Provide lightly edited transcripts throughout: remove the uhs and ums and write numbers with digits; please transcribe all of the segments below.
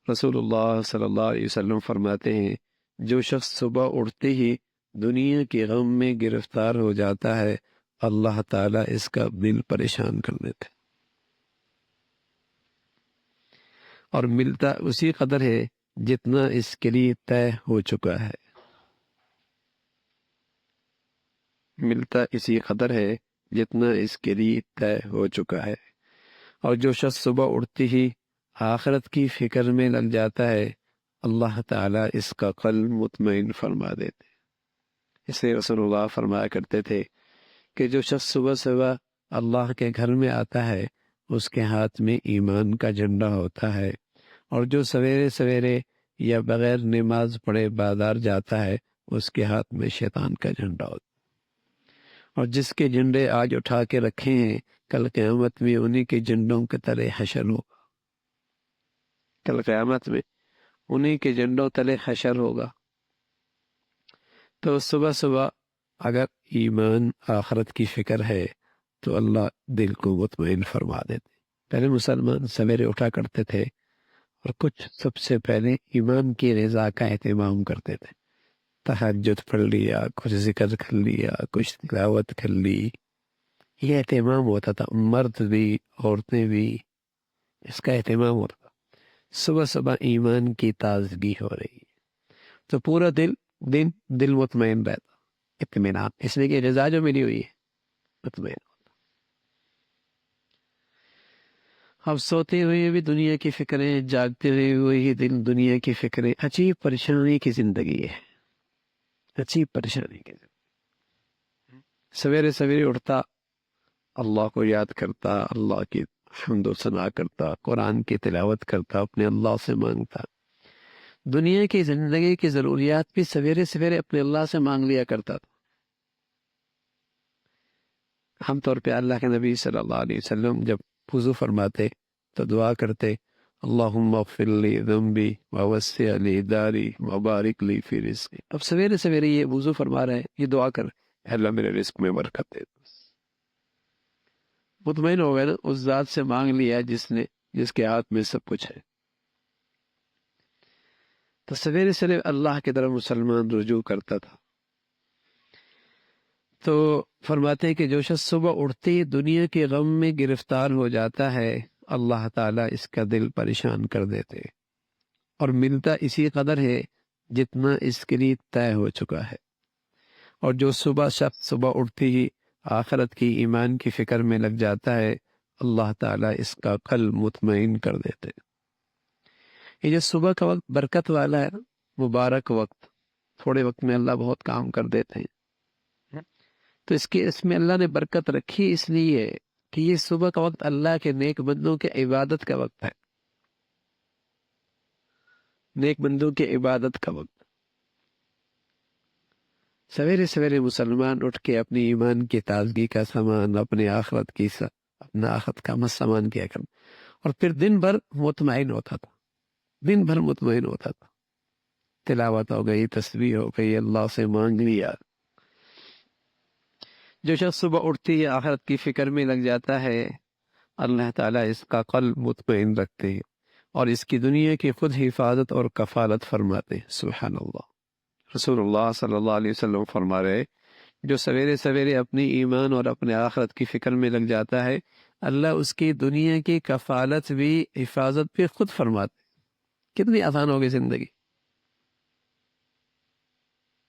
رسول اللہ صلی اللہ علیہ وسلم فرماتے ہیں جو شخص صبح اٹھتے ہی دنیا کے غم میں گرفتار ہو جاتا ہے اللہ تعالیٰ اس کا دل پریشان کر دیتے اور ملتا اسی قدر ہے جتنا اس کے لیے طے ہو چکا ہے، ملتا اسی قدر ہے جتنا اس کے لیے طے ہو چکا ہے۔ اور جو شخص صبح اٹھتے ہی آخرت کی فکر میں لگ جاتا ہے اللہ تعالیٰ اس کا قلب مطمئن فرما دیتے۔ اسے رسول اللہ فرمایا کرتے تھے کہ جو شخص صبح صبح اللہ کے گھر میں آتا ہے اس کے ہاتھ میں ایمان کا جھنڈا ہوتا ہے، اور جو سویرے سویرے یا بغیر نماز پڑھے بازار جاتا ہے اس کے ہاتھ میں شیطان کا جھنڈا ہوتا ہے، اور جس کے جھنڈے آج اٹھا کے رکھے ہیں کل قیامت میں انہی کے جھنڈوں کے تلے حشر ہوگا، کل قیامت میں انہی کے جھنڈوں تلے حشر ہوگا۔ تو صبح صبح اگر ایمان آخرت کی فکر ہے تو اللہ دل کو مطمئن فرما دیتے۔ پہلے مسلمان سویرے اٹھا کرتے تھے اور کچھ سب سے پہلے ایمان کی رضا کا اہتمام کرتے تھے، تہجد پڑھ لیا، کچھ ذکر کر لیا، کچھ تلاوت کر لی، یہ اہتمام ہوتا تھا، مرد بھی عورتیں بھی اس کا اہتمام ہوتا تھا۔ صبح صبح ایمان کی تازگی ہو رہی ہے تو پورا دل مطمئن رہتا، اطمینان، اس لیے کہ رضا جو ملی ہوئی ہے مطمئن۔ اب سوتے ہوئے بھی دنیا کی فکریں، جاگتے ہوئے ہی دل دنیا کی فکریں، عجیب پریشانی کی زندگی ہے، عجیب پریشانی کی زندگی۔ سویرے سویرے اٹھتا، اللہ کو یاد کرتا، اللہ کی حمد و ثنا کرتا، قرآن کی تلاوت کرتا، اپنے اللہ سے مانگتا، دنیا کی زندگی کی ضروریات بھی سویرے سویرے اپنے اللہ سے مانگ لیا کرتا تھا۔ عام طور پہ اللہ کے نبی صلی اللہ علیہ وسلم جب وضو فرماتے تو دعا کرتے اللہم اغفر لی ذنبی ووسع لی داری وبارک لی فی رزقی۔ اب سویرے سویرے یہ وضو فرما رہے ہیں، یہ دعا کر اے اللہ میرے رزق میں برکت دے۔ مطمئن ہو گئے نا، اس ذات سے مانگ لیا جس کے ہاتھ میں سب کچھ ہے۔ تو سویرے سویرے اللہ کی طرف مسلمان رجوع کرتا تھا۔ تو فرماتے ہیں کہ جو شخص صبح اٹھتے ہی دنیا کے غم میں گرفتار ہو جاتا ہے اللہ تعالیٰ اس کا دل پریشان کر دیتے، اور ملتا اسی قدر ہے جتنا اس کے لیے طے ہو چکا ہے۔ اور جو شخص صبح اٹھتے ہی آخرت کی ایمان کی فکر میں لگ جاتا ہے اللہ تعالیٰ اس کا قلب مطمئن کر دیتے۔ یہ جو صبح کا وقت برکت والا ہے، مبارک وقت، تھوڑے وقت میں اللہ بہت کام کر دیتے ہیں، تو اس میں اللہ نے برکت رکھی اس لیے کہ یہ صبح کا وقت اللہ کے نیک بندوں کے عبادت کا وقت ہے، نیک بندوں کے عبادت کا وقت۔ سویرے سویرے مسلمان اٹھ کے اپنی ایمان کی تازگی کا سامان، اپنا آخرت کا سامان کیا کر، اور پھر دن بھر مطمئن ہوتا تھا، دن بھر مطمئن ہوتا تھا، تلاوت ہو گئی، تسبیح ہو گئی، اللہ سے مانگ لیا۔ جو شخص صبح اٹھتی ہے آخرت کی فکر میں لگ جاتا ہے اللہ تعالیٰ اس کا قلب مطمئن رکھتے ہیں اور اس کی دنیا کی خود حفاظت اور کفالت فرماتے ہیں۔ سبحان اللہ۔ رسول اللہ صلی اللہ علیہ وسلم فرما رہے جو سویرے سویرے اپنی ایمان اور اپنے آخرت کی فکر میں لگ جاتا ہے اللہ اس کی دنیا کی کفالت بھی، حفاظت بھی خود فرماتے ہیں۔ کتنی آسان ہوگی زندگی،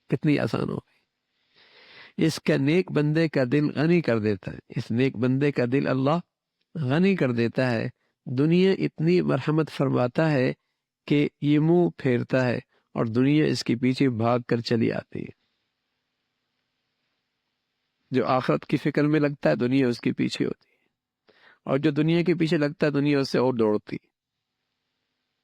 کتنی آسان ہوگی۔ اس کا نیک بندے کا دل غنی کر دیتا ہے، اس نیک بندے کا دل اللہ غنی کر دیتا ہے، دنیا اتنی مرحمت فرماتا ہے کہ یہ منہ پھیرتا ہے اور دنیا اس کے پیچھے بھاگ کر چلی آتی ہے۔ جو آخرت کی فکر میں لگتا ہے دنیا اس کے پیچھے ہوتی ہے، اور جو دنیا کے پیچھے لگتا ہے دنیا اس سے اور دوڑتی ہے۔